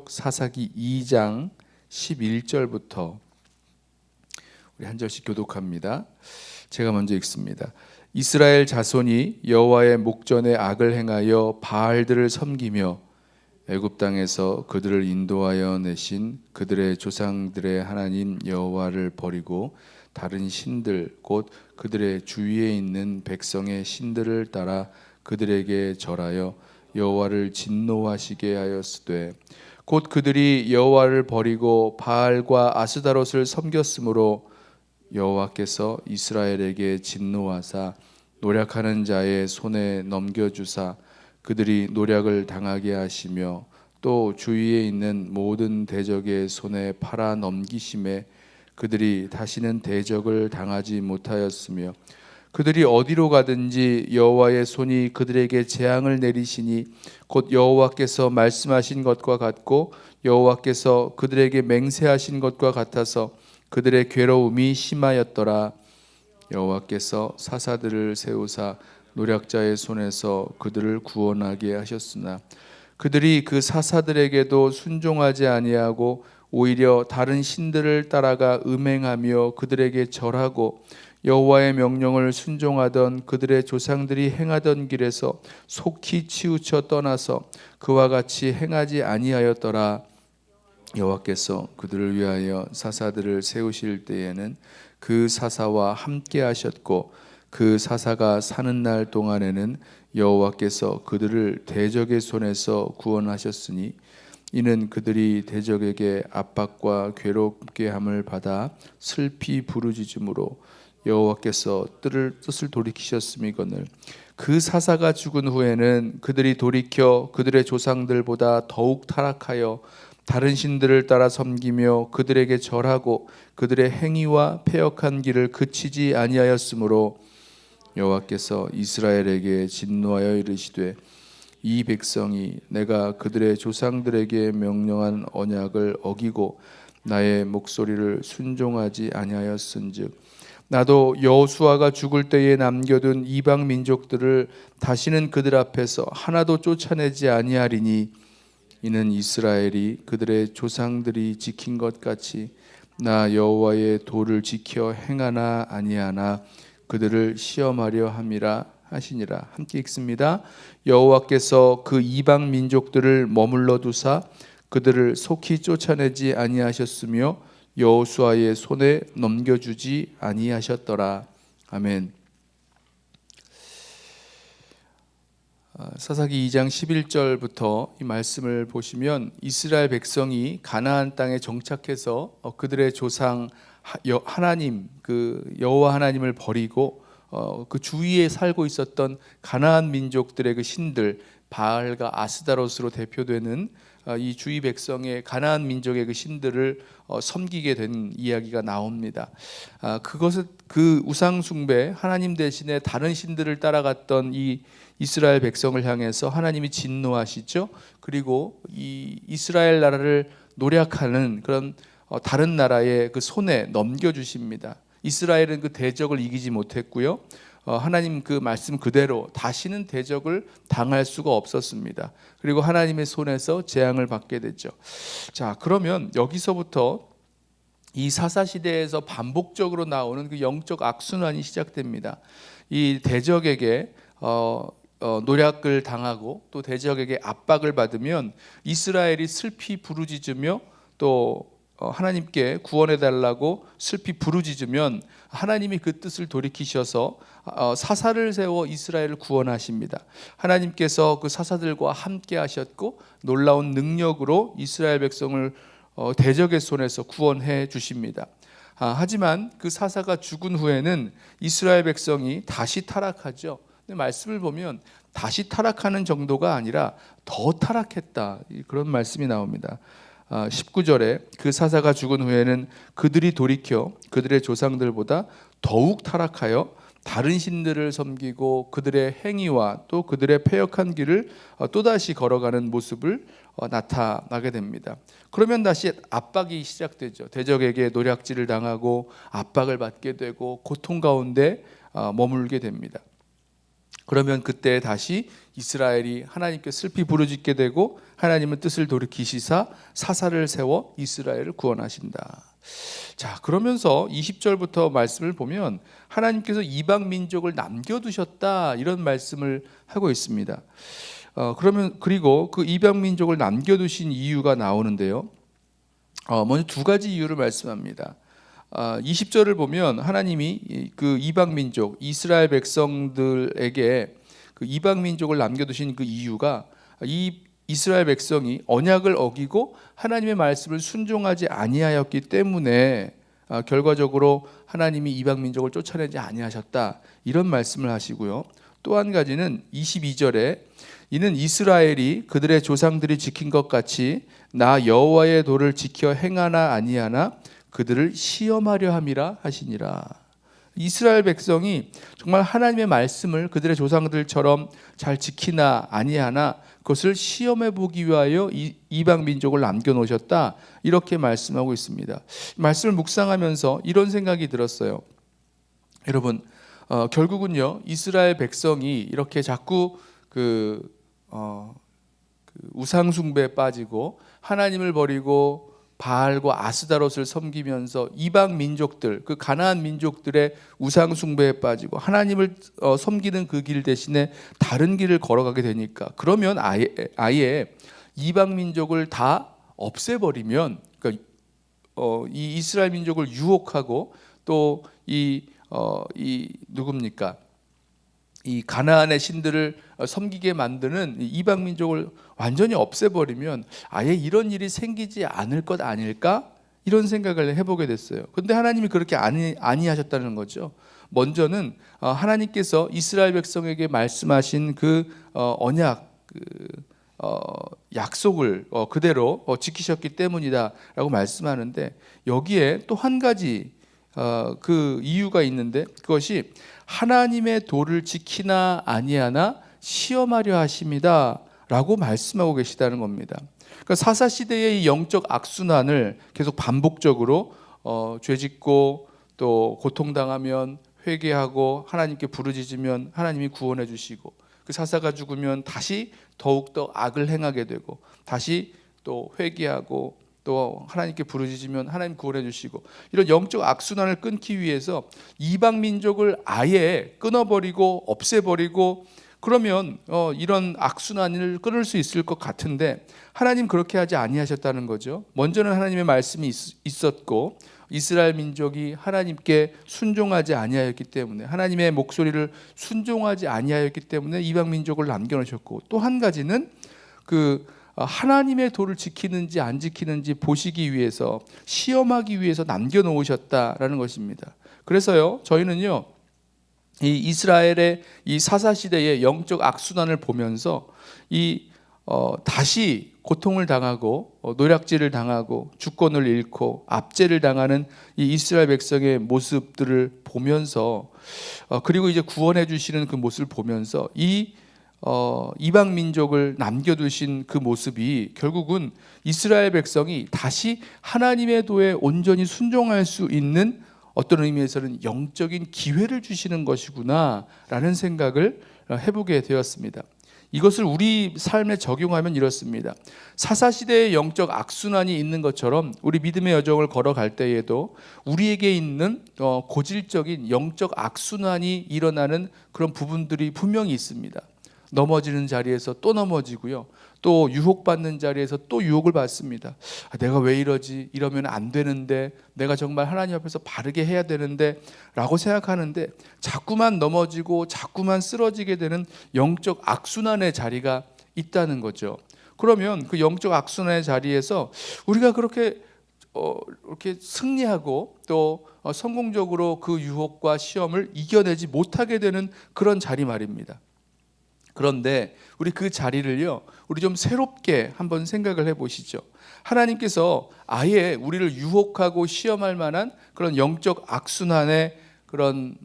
민족 사사기 2장 11절부터 우리 한 절씩 교독합니다. 제가 먼저 읽습니다. 이스라엘 자손이 여호와의 목전에 악을 행하여 바알들을 섬기며 애굽 땅에서 그들을 인도하여 내신 그들의 조상들의 하나님 여호와를 버리고 다른 신들 곧 그들의 주위에 있는 백성의 신들을 따라 그들에게 절하여 여호와를 진노하시게 하였으되 곧 그들이 여호와를 버리고 바알과 아스다롯을 섬겼으므로 여호와께서 이스라엘에게 진노하사 노략하는 자의 손에 넘겨주사 그들이 노략을 당하게 하시며 또 주위에 있는 모든 대적의 손에 팔아 넘기심에 그들이 다시는 대적을 당하지 못하였으며 그들이 어디로 가든지 여호와의 손이 그들에게 재앙을 내리시니 곧 여호와께서 말씀하신 것과 같고 여호와께서 그들에게 맹세하신 것과 같아서 그들의 괴로움이 심하였더라. 여호와께서 사사들을 세우사 노략자의 손에서 그들을 구원하게 하셨으나 그들이 그 사사들에게도 순종하지 아니하고 오히려 다른 신들을 따라가 음행하며 그들에게 절하고 여호와의 명령을 순종하던 그들의 조상들이 행하던 길에서 속히 치우쳐 떠나서 그와 같이 행하지 아니하였더라. 여호와께서 그들을 위하여 사사들을 세우실 때에는 그 사사와 함께 하셨고 그 사사가 사는 날 동안에는 여호와께서 그들을 대적의 손에서 구원하셨으니 이는 그들이 대적에게 압박과 괴롭게 함을 받아 슬피 부르짖음으로 여호와께서 뜻을 돌이키셨음이거늘 그 사사가 죽은 후에는 그들이 돌이켜 그들의 조상들보다 더욱 타락하여 다른 신들을 따라 섬기며 그들에게 절하고 그들의 행위와 패역한 길을 그치지 아니하였으므로 여호와께서 이스라엘에게 진노하여 이르시되 이 백성이 내가 그들의 조상들에게 명령한 언약을 어기고 나의 목소리를 순종하지 아니하였은즉 나도 여호수아가 죽을 때에 남겨둔 이방 민족들을 다시는 그들 앞에서 하나도 쫓아내지 아니하리니 이는 이스라엘이 그들의 조상들이 지킨 것 같이 나 여호와의 도를 지켜 행하나 아니하나 그들을 시험하려 함이라 하시니라. 함께 읽습니다. 여호와께서 그 이방 민족들을 머물러 두사 그들을 속히 쫓아내지 아니하셨으며 여호수아의 손에 넘겨주지 아니하셨더라. 아멘. 사사기 2장 11절부터 이 말씀을 보시면 이스라엘 백성이 가나안 땅에 정착해서 그들의 조상 하나님 그 여호와 하나님을 버리고 그 주위에 살고 있었던 가나안 민족들의 그 신들 바알과 아스다롯으로 대표되는 이 주위 백성의 가나안 민족의 그 신들을 섬기게 된 이야기가 나옵니다. 그것은 그 우상 숭배 하나님 대신에 다른 신들을 따라갔던 이 이스라엘 백성을 향해서 하나님이 진노하시죠. 그리고 이 이스라엘 나라를 노략하는 그런 다른 나라의 그 손에 넘겨주십니다. 이스라엘은 그 대적을 이기지 못했고요. 하나님 그 말씀 그대로 다시는 대적을 당할 수가 없었습니다. 그리고 하나님의 손에서 재앙을 받게 됐죠. 자, 그러면 여기서부터 이 사사 시대에서 반복적으로 나오는 그 영적 악순환이 시작됩니다. 이 대적에게 노략을 당하고 또 대적에게 압박을 받으면 이스라엘이 슬피 부르짖으며 또 하나님께 구원해 달라고 슬피 부르짖으면 하나님이 그 뜻을 돌이키셔서 사사를 세워 이스라엘을 구원하십니다. 하나님께서 그 사사들과 함께 하셨고 놀라운 능력으로 이스라엘 백성을 대적의 손에서 구원해 주십니다. 하지만 그 사사가 죽은 후에는 이스라엘 백성이 다시 타락하죠. 근데 말씀을 보면 다시 타락하는 정도가 아니라 더 타락했다, 그런 말씀이 나옵니다. 19절에 그 사사가 죽은 후에는 그들이 돌이켜 그들의 조상들보다 더욱 타락하여 다른 신들을 섬기고 그들의 행위와 또 그들의 패역한 길을 또다시 걸어가는 모습을 나타나게 됩니다. 그러면 다시 압박이 시작되죠. 대적에게 노략질을 당하고 압박을 받게 되고 고통 가운데 머물게 됩니다. 그러면 그때 다시 이스라엘이 하나님께 슬피 부르짖게 되고 하나님은 뜻을 돌이키시사 사사를 세워 이스라엘을 구원하신다. 자, 그러면서 20절부터 말씀을 보면 하나님께서 이방 민족을 남겨두셨다 이런 말씀을 하고 있습니다. 그리고 그 이방 민족을 남겨두신 이유가 나오는데요. 먼저 두 가지 이유를 말씀합니다. 20절을 보면 하나님이 그 이방 민족 이스라엘 백성들에게 그 이방 민족을 남겨두신 그 이유가 이 이스라엘 백성이 언약을 어기고 하나님의 말씀을 순종하지 아니하였기 때문에 결과적으로 하나님이 이방 민족을 쫓아내지 아니하셨다 이런 말씀을 하시고요. 또 한 가지는 22절에 이는 이스라엘이 그들의 조상들이 지킨 것 같이 나 여호와의 도를 지켜 행하나 아니하나 그들을 시험하려 함이라 하시니라. 이스라엘 백성이 정말 하나님의 말씀을 그들의 조상들처럼 잘 지키나 아니하나 그것을 시험해 보기 위하여 이방 민족을 남겨놓으셨다 이렇게 말씀하고 있습니다. 말씀을 묵상하면서 이런 생각이 들었어요. 여러분, 결국은요 이스라엘 백성이 이렇게 자꾸 우상 숭배에 빠지고 하나님을 버리고 바알과 아스다롯을 섬기면서 이방 민족들, 그 가나안 민족들의 우상 숭배에 빠지고 하나님을 섬기는 그 길 대신에 다른 길을 걸어가게 되니까 그러면 아예 이방 민족을 다 없애버리면 그러니까 이 이스라엘 민족을 유혹하고 또 누굽니까? 이 가나안의 신들을 섬기게 만드는 이방 민족을 완전히 없애버리면 아예 이런 일이 생기지 않을 것 아닐까? 이런 생각을 해보게 됐어요. 그런데 하나님이 그렇게 아니하셨다는 거죠. 먼저는 하나님께서 이스라엘 백성에게 말씀하신 그 언약 약속을 그대로 지키셨기 때문이다라고 말씀하는데 여기에 또 한 가지 그 이유가 있는데 그것이 하나님의 도를 지키나 아니하나 시험하려 하심이다 라고 말씀하고 계시다는 겁니다. 그러니까 사사시대의 이 영적 악순환을 계속 반복적으로 죄짓고 또 고통당하면 회개하고 하나님께 부르짖으면 하나님이 구원해 주시고 그 사사가 죽으면 다시 더욱더 악을 행하게 되고 다시 또 회개하고 또 하나님께 부르짖으면 하나님 구원해 주시고 이런 영적 악순환을 끊기 위해서 이방 민족을 아예 끊어버리고 없애버리고 그러면 이런 악순환을 끊을 수 있을 것 같은데 하나님 그렇게 하지 아니하셨다는 거죠. 먼저는 하나님의 말씀이 있었고 이스라엘 민족이 하나님께 순종하지 아니하였기 때문에 하나님의 목소리를 순종하지 아니하였기 때문에 이방 민족을 남겨놓으셨고 또 한 가지는 하나님의 도를 지키는지 안 지키는지 보시기 위해서 시험하기 위해서 남겨놓으셨다라는 것입니다. 그래서요 저희는요 이 이스라엘의 이 사사시대의 영적 악순환을 보면서 다시 고통을 당하고 노략질을 당하고 주권을 잃고 압제를 당하는 이 이스라엘 백성의 모습들을 보면서 그리고 이제 구원해 주시는 그 모습을 보면서 이방 민족을 남겨두신 그 모습이 결국은 이스라엘 백성이 다시 하나님의 도에 온전히 순종할 수 있는 어떤 의미에서는 영적인 기회를 주시는 것이구나 라는 생각을 해보게 되었습니다. 이것을 우리 삶에 적용하면 이렇습니다. 사사시대의 영적 악순환이 있는 것처럼 우리 믿음의 여정을 걸어갈 때에도 우리에게 있는 고질적인 영적 악순환이 일어나는 그런 부분들이 분명히 있습니다. 넘어지는 자리에서 또 넘어지고요. 또 유혹받는 자리에서 또 유혹을 받습니다. 내가 왜 이러지? 이러면 안 되는데 내가 정말 하나님 앞에서 바르게 해야 되는데 라고 생각하는데 자꾸만 넘어지고 자꾸만 쓰러지게 되는 영적 악순환의 자리가 있다는 거죠. 그러면 그 영적 악순환의 자리에서 우리가 그렇게 이렇게 승리하고 또 성공적으로 그 유혹과 시험을 이겨내지 못하게 되는 그런 자리 말입니다. 그런데 우리 그 자리를요 우리 좀 새롭게 한번 생각을 해보시죠. 하나님께서 아예 우리를 유혹하고 시험할 만한 그런 영적 악순환의 그런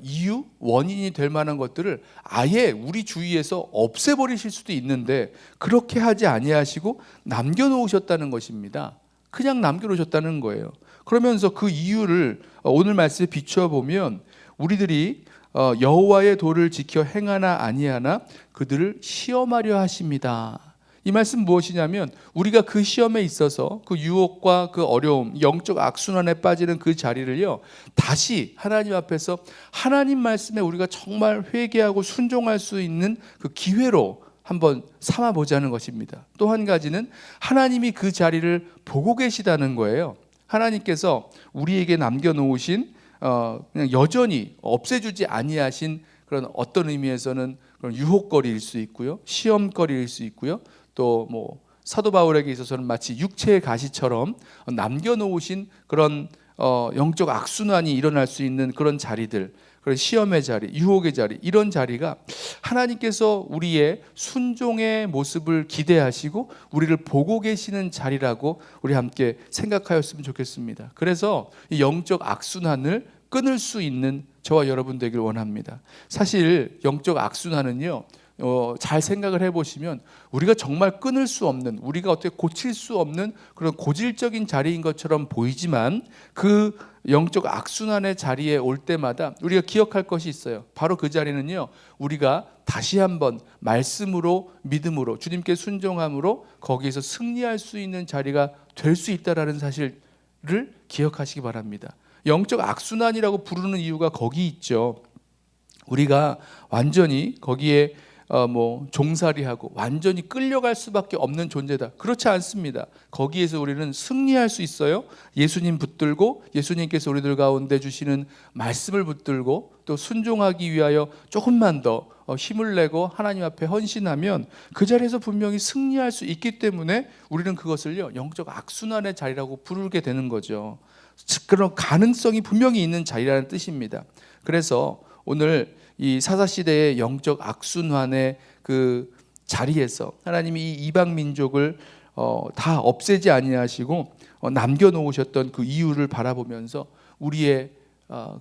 이유, 원인이 될 만한 것들을 아예 우리 주위에서 없애버리실 수도 있는데 그렇게 하지 아니하시고 남겨놓으셨다는 것입니다. 그냥 남겨놓으셨다는 거예요. 그러면서 그 이유를 오늘 말씀에 비추어 보면 우리들이 여호와의 도를 지켜 행하나 아니하나 그들을 시험하려 하십니다. 이 말씀 무엇이냐면 우리가 그 시험에 있어서 그 유혹과 그 어려움, 영적 악순환에 빠지는 그 자리를요, 다시 하나님 앞에서 하나님 말씀에 우리가 정말 회개하고 순종할 수 있는 그 기회로 한번 삼아보자는 것입니다. 또 한 가지는 하나님이 그 자리를 보고 계시다는 거예요. 하나님께서 우리에게 남겨놓으신 그냥 여전히 없애주지 아니하신 그런 어떤 의미에서는 그런 유혹거리일 수 있고요, 시험거리일 수 있고요, 또 뭐 사도 바울에게 있어서는 마치 육체의 가시처럼 남겨놓으신 그런 영적 악순환이 일어날 수 있는 그런 자리들, 그런 시험의 자리, 유혹의 자리, 이런 자리가 하나님께서 우리의 순종의 모습을 기대하시고 우리를 보고 계시는 자리라고 우리 함께 생각하였으면 좋겠습니다. 그래서 이 영적 악순환을 끊을 수 있는 저와 여러분 되길 원합니다. 사실 영적 악순환은요, 잘 생각을 해보시면 우리가 정말 끊을 수 없는, 우리가 어떻게 고칠 수 없는 그런 고질적인 자리인 것처럼 보이지만 그 영적 악순환의 자리에 올 때마다 우리가 기억할 것이 있어요. 바로 그 자리는요, 우리가 다시 한번 말씀으로, 믿음으로, 주님께 순종함으로 거기에서 승리할 수 있는 자리가 될 수 있다는 사실을 기억하시기 바랍니다. 영적 악순환이라고 부르는 이유가 거기 있죠. 우리가 완전히 거기에 종살이하고 완전히 끌려갈 수밖에 없는 존재다. 그렇지 않습니다. 거기에서 우리는 승리할 수 있어요. 예수님 붙들고 예수님께서 우리들 가운데 주시는 말씀을 붙들고 또 순종하기 위하여 조금만 더 힘을 내고 하나님 앞에 헌신하면 그 자리에서 분명히 승리할 수 있기 때문에 우리는 그것을요, 영적 악순환의 자리라고 부르게 되는 거죠. 그런 가능성이 분명히 있는 자리라는 뜻입니다. 그래서 오늘 이 사사시대의 영적 악순환의 그 자리에서 하나님이 이 이방 민족을 다 없애지 아니하시고 남겨놓으셨던 그 이유를 바라보면서 우리의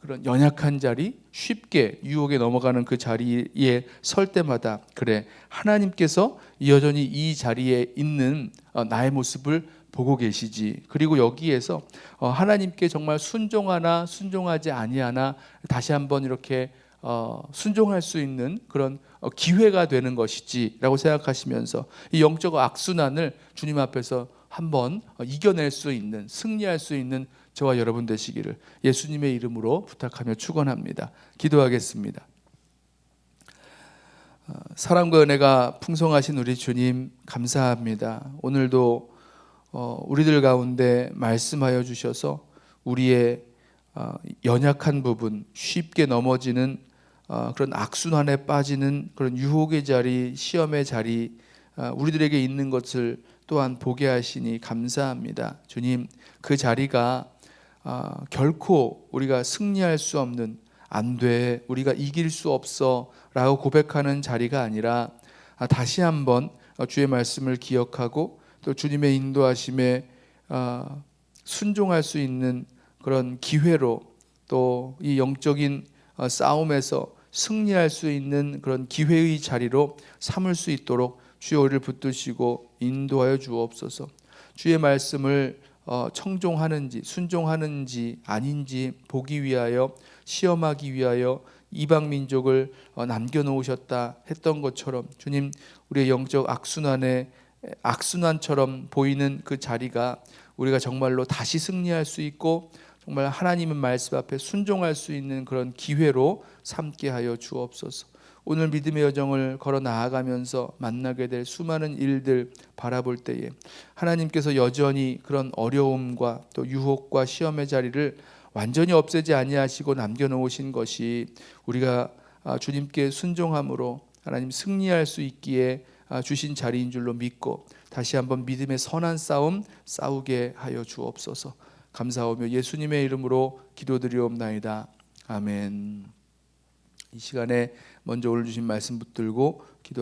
그런 연약한 자리, 쉽게 유혹에 넘어가는 그 자리에 설 때마다, 그래, 하나님께서 여전히 이 자리에 있는 나의 모습을 보고 계시지. 그리고 여기에서 하나님께 정말 순종하나 순종하지 아니하나 다시 한번 이렇게 순종할 수 있는 그런 기회가 되는 것이지라고 생각하시면서 이 영적 악순환을 주님 앞에서 한번 이겨낼 수 있는, 승리할 수 있는 저와 여러분 되시기를 예수님의 이름으로 부탁하며 축원합니다. 기도하겠습니다. 사랑과 은혜가 풍성하신 우리 주님 감사합니다. 오늘도 우리들 가운데 말씀하여 주셔서 우리의 연약한 부분, 쉽게 넘어지는 그런 악순환에 빠지는 그런 유혹의 자리, 시험의 자리, 우리들에게 있는 것을 또한 보게 하시니 감사합니다. 주님, 그 자리가 결코 우리가 승리할 수 없는, 안 돼, 우리가 이길 수 없어 라고 고백하는 자리가 아니라 다시 한번 주의 말씀을 기억하고 또 주님의 인도하심에 순종할 수 있는 그런 기회로, 또 이 영적인 싸움에서 승리할 수 있는 그런 기회의 자리로 삼을 수 있도록 주여 우리를 붙드시고 인도하여 주옵소서. 주의 말씀을 청종하는지 순종하는지 아닌지 보기 위하여, 시험하기 위하여 이방 민족을 남겨놓으셨다 했던 것처럼 주님, 우리의 영적 악순환처럼 보이는 그 자리가 우리가 정말로 다시 승리할 수 있고 정말 하나님의 말씀 앞에 순종할 수 있는 그런 기회로 삼게 하여 주옵소서. 오늘 믿음의 여정을 걸어 나아가면서 만나게 될 수많은 일들 바라볼 때에 하나님께서 여전히 그런 어려움과 또 유혹과 시험의 자리를 완전히 없애지 아니하시고 남겨놓으신 것이 우리가 주님께 순종함으로 하나님 승리할 수 있기에 주신 자리인 줄로 믿고 다시 한번 믿음의 선한 싸움 싸우게 하여 주옵소서. 감사하며 예수님의 이름으로 기도드리옵나이다. 아멘. 이 시간에 먼저 오늘 주신 말씀 붙들고 기도